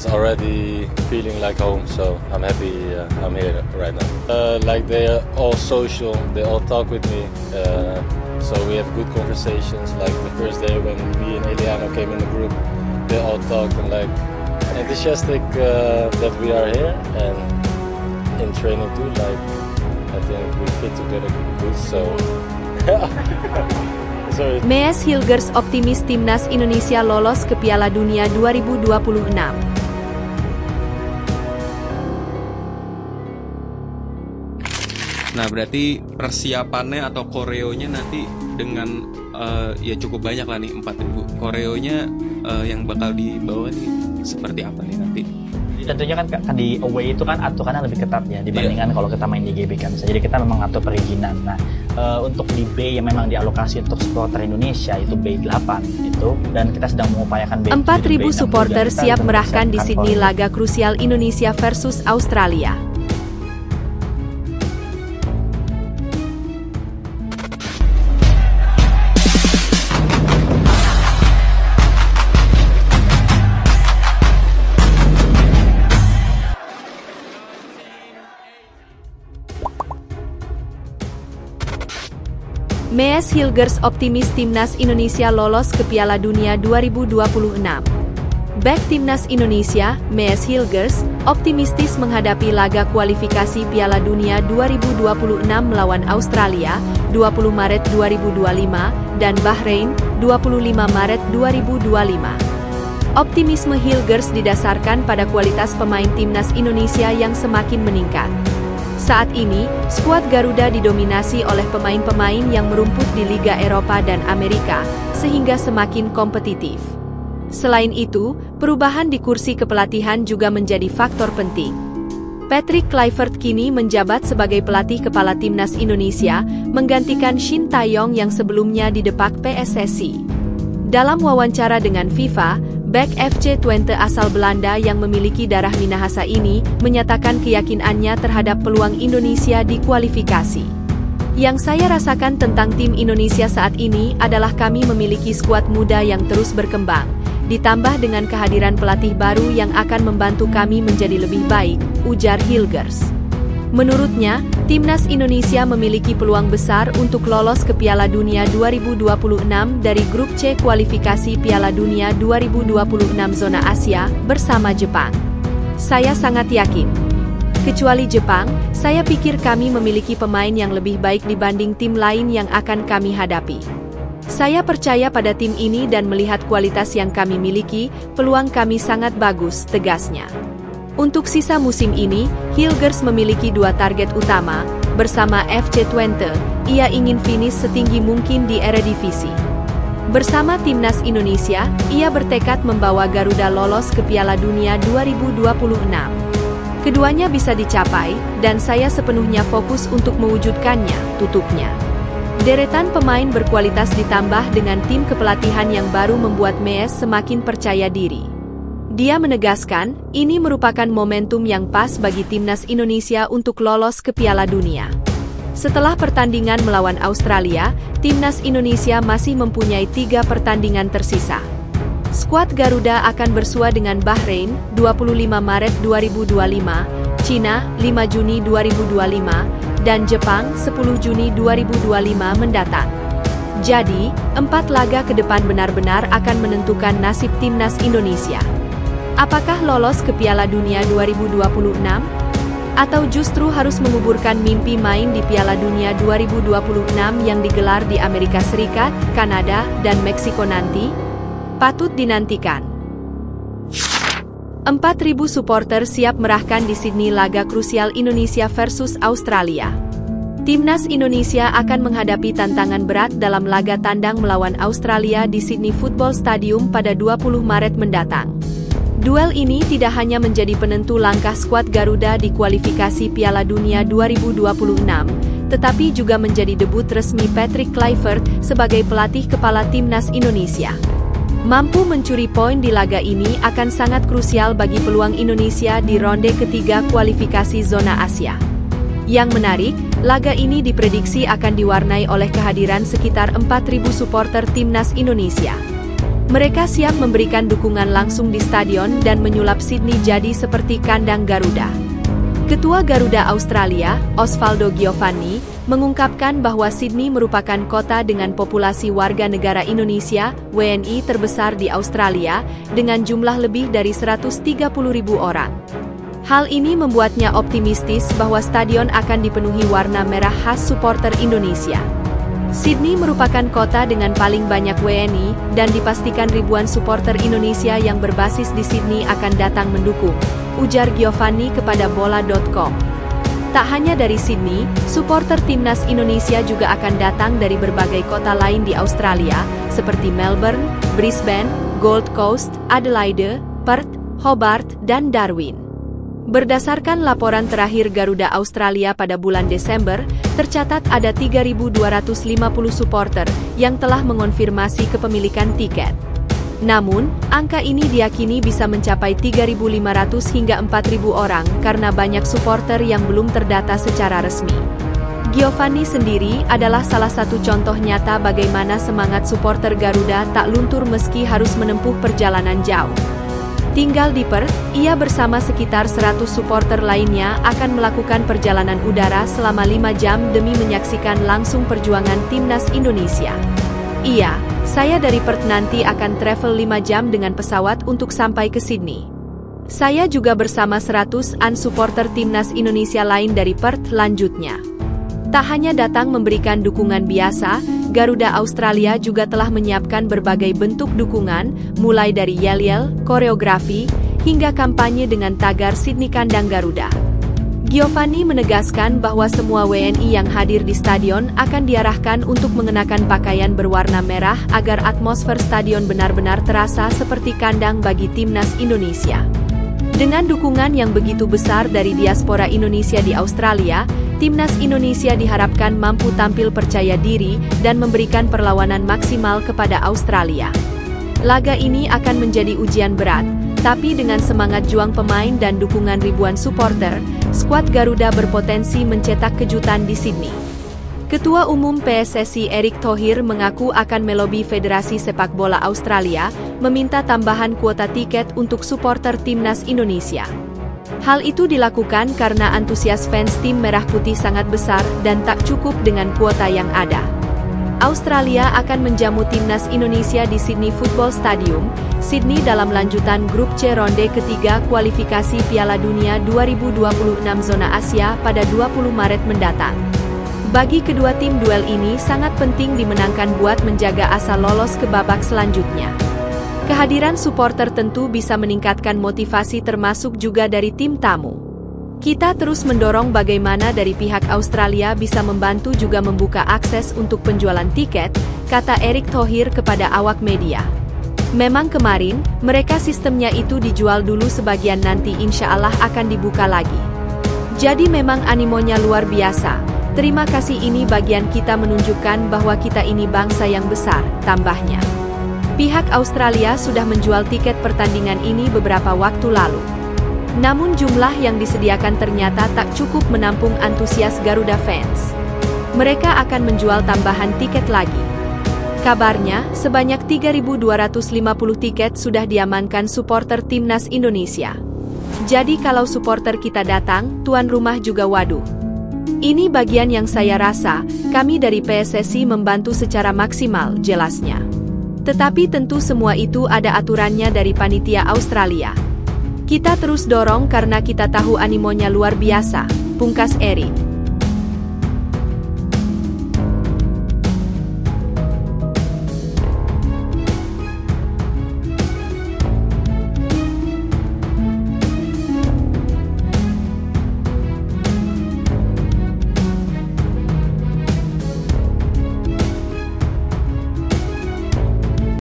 It's already feeling like home, so I'm happy I'm here right now. Like they are all social, they all talk with me, so we have good conversations. Like the first day when me and Eliano came in the group, they all talked and like enthusiastic that we are here, and in training too. Like I think we fit together good, so. Mees Hilgers optimis timnas Indonesia lolos ke Piala Dunia 2026. Nah, berarti persiapannya atau koreonya nanti dengan ya cukup banyak lah nih, 4.000. Koreonya yang bakal dibawa nih seperti apa nih nanti? Jadi tentunya kan di away itu kan aturannya lebih ketat ya dibandingkan kalau kita main di GB kan. Jadi kita memang atur perizinan. Nah, untuk di B yang memang dialokasi untuk supporter Indonesia itu B8 itu, dan kita sedang mengupayakan B7. 4.000 supporter siap merahkan di Sydney laga krusial Indonesia versus Australia. Mees Hilgers optimis timnas Indonesia lolos ke Piala Dunia 2026. Bek timnas Indonesia, Mees Hilgers, optimistis menghadapi laga kualifikasi Piala Dunia 2026 melawan Australia, 20 Maret 2025, dan Bahrain, 25 Maret 2025. Optimisme Hilgers didasarkan pada kualitas pemain timnas Indonesia yang semakin meningkat. Saat ini, skuad Garuda didominasi oleh pemain-pemain yang merumput di Liga Eropa dan Amerika, sehingga semakin kompetitif. Selain itu, perubahan di kursi kepelatihan juga menjadi faktor penting. Patrick Kluivert kini menjabat sebagai pelatih kepala timnas Indonesia, menggantikan Shin Tae-yong yang sebelumnya didepak PSSI. Dalam wawancara dengan FIFA, bek FC Twente asal Belanda yang memiliki darah Minahasa ini menyatakan keyakinannya terhadap peluang Indonesia di kualifikasi. Yang saya rasakan tentang tim Indonesia saat ini adalah kami memiliki skuad muda yang terus berkembang, ditambah dengan kehadiran pelatih baru yang akan membantu kami menjadi lebih baik, ujar Hilgers. Menurutnya, timnas Indonesia memiliki peluang besar untuk lolos ke Piala Dunia 2026 dari grup C kualifikasi Piala Dunia 2026 zona Asia bersama Jepang. Saya sangat yakin. Kecuali Jepang, saya pikir kami memiliki pemain yang lebih baik dibanding tim lain yang akan kami hadapi. Saya percaya pada tim ini dan melihat kualitas yang kami miliki, peluang kami sangat bagus, tegasnya. Untuk sisa musim ini, Hilgers memiliki 2 target utama. Bersama FC Twente, ia ingin finish setinggi mungkin di Eredivisie. Bersama timnas Indonesia, ia bertekad membawa Garuda lolos ke Piala Dunia 2026. Keduanya bisa dicapai, dan saya sepenuhnya fokus untuk mewujudkannya, tutupnya. Deretan pemain berkualitas ditambah dengan tim kepelatihan yang baru membuat Mees semakin percaya diri. Dia menegaskan, ini merupakan momentum yang pas bagi timnas Indonesia untuk lolos ke Piala Dunia. Setelah pertandingan melawan Australia, timnas Indonesia masih mempunyai 3 pertandingan tersisa. Skuad Garuda akan bersua dengan Bahrain, 25 Maret 2025, Cina, 5 Juni 2025, dan Jepang, 10 Juni 2025 mendatang. Jadi, 4 laga ke depan benar-benar akan menentukan nasib timnas Indonesia. Apakah lolos ke Piala Dunia 2026? Atau justru harus menguburkan mimpi main di Piala Dunia 2026 yang digelar di Amerika Serikat, Kanada, dan Meksiko nanti? Patut dinantikan. 4.000 supporter siap merahkan di Sydney laga krusial Indonesia versus Australia. Timnas Indonesia akan menghadapi tantangan berat dalam laga tandang melawan Australia di Sydney Football Stadium pada 20 Maret mendatang. Duel ini tidak hanya menjadi penentu langkah skuad Garuda di kualifikasi Piala Dunia 2026, tetapi juga menjadi debut resmi Patrick Kluivert sebagai pelatih kepala timnas Indonesia. Mampu mencuri poin di laga ini akan sangat krusial bagi peluang Indonesia di ronde ketiga kualifikasi zona Asia. Yang menarik, laga ini diprediksi akan diwarnai oleh kehadiran sekitar 4.000 supporter timnas Indonesia. Mereka siap memberikan dukungan langsung di stadion dan menyulap Sydney jadi seperti kandang Garuda. Ketua Garuda Australia, Osvaldo Giovanni, mengungkapkan bahwa Sydney merupakan kota dengan populasi warga negara Indonesia, WNI terbesar di Australia, dengan jumlah lebih dari 130.000 orang. Hal ini membuatnya optimistis bahwa stadion akan dipenuhi warna merah khas supporter Indonesia. Sydney merupakan kota dengan paling banyak WNI, dan dipastikan ribuan supporter Indonesia yang berbasis di Sydney akan datang mendukung, ujar Giovanni kepada bola.com. Tak hanya dari Sydney, supporter timnas Indonesia juga akan datang dari berbagai kota lain di Australia, seperti Melbourne, Brisbane, Gold Coast, Adelaide, Perth, Hobart, dan Darwin. Berdasarkan laporan terakhir Garuda Australia pada bulan Desember, tercatat ada 3.250 supporter yang telah mengonfirmasi kepemilikan tiket. Namun, angka ini diyakini bisa mencapai 3.500 hingga 4.000 orang karena banyak supporter yang belum terdata secara resmi. Giovanni sendiri adalah salah satu contoh nyata bagaimana semangat supporter Garuda tak luntur meski harus menempuh perjalanan jauh. Tinggal di Perth, ia bersama sekitar 100 supporter lainnya akan melakukan perjalanan udara selama 5 jam demi menyaksikan langsung perjuangan timnas Indonesia. Iya, saya dari Perth nanti akan travel 5 jam dengan pesawat untuk sampai ke Sydney. Saya juga bersama 100-an supporter timnas Indonesia lain dari Perth, lanjutnya. Tak hanya datang memberikan dukungan biasa, Garuda Australia juga telah menyiapkan berbagai bentuk dukungan, mulai dari yel-yel, koreografi, hingga kampanye dengan tagar Sydney Kandang Garuda. Giovanni menegaskan bahwa semua WNI yang hadir di stadion akan diarahkan untuk mengenakan pakaian berwarna merah agar atmosfer stadion benar-benar terasa seperti kandang bagi timnas Indonesia. Dengan dukungan yang begitu besar dari diaspora Indonesia di Australia, timnas Indonesia diharapkan mampu tampil percaya diri dan memberikan perlawanan maksimal kepada Australia. Laga ini akan menjadi ujian berat, tapi dengan semangat juang pemain dan dukungan ribuan supporter, skuad Garuda berpotensi mencetak kejutan di Sydney. Ketua Umum PSSI Erick Thohir mengaku akan melobi Federasi Sepak Bola Australia, meminta tambahan kuota tiket untuk supporter timnas Indonesia. Hal itu dilakukan karena antusias fans tim Merah Putih sangat besar dan tak cukup dengan kuota yang ada. Australia akan menjamu timnas Indonesia di Sydney Football Stadium, Sydney dalam lanjutan grup C ronde ketiga kualifikasi Piala Dunia 2026 zona Asia pada 20 Maret mendatang. Bagi kedua tim duel ini sangat penting dimenangkan buat menjaga asa lolos ke babak selanjutnya. Kehadiran supporter tentu bisa meningkatkan motivasi termasuk juga dari tim tamu. Kita terus mendorong bagaimana dari pihak Australia bisa membantu juga membuka akses untuk penjualan tiket, kata Erick Thohir kepada awak media. Memang kemarin, mereka sistemnya itu dijual dulu sebagian nanti insya Allah akan dibuka lagi. Jadi memang animonya luar biasa. Terima kasih ini bagian kita menunjukkan bahwa kita ini bangsa yang besar, tambahnya. Pihak Australia sudah menjual tiket pertandingan ini beberapa waktu lalu. Namun jumlah yang disediakan ternyata tak cukup menampung antusias Garuda fans. Mereka akan menjual tambahan tiket lagi. Kabarnya, sebanyak 3.250 tiket sudah diamankan supporter timnas Indonesia. Jadi kalau supporter kita datang, tuan rumah juga waduh. Ini bagian yang saya rasa, kami dari PSSI membantu secara maksimal, jelasnya. Tetapi tentu semua itu ada aturannya dari panitia Australia. Kita terus dorong karena kita tahu animonya luar biasa, pungkas Erick.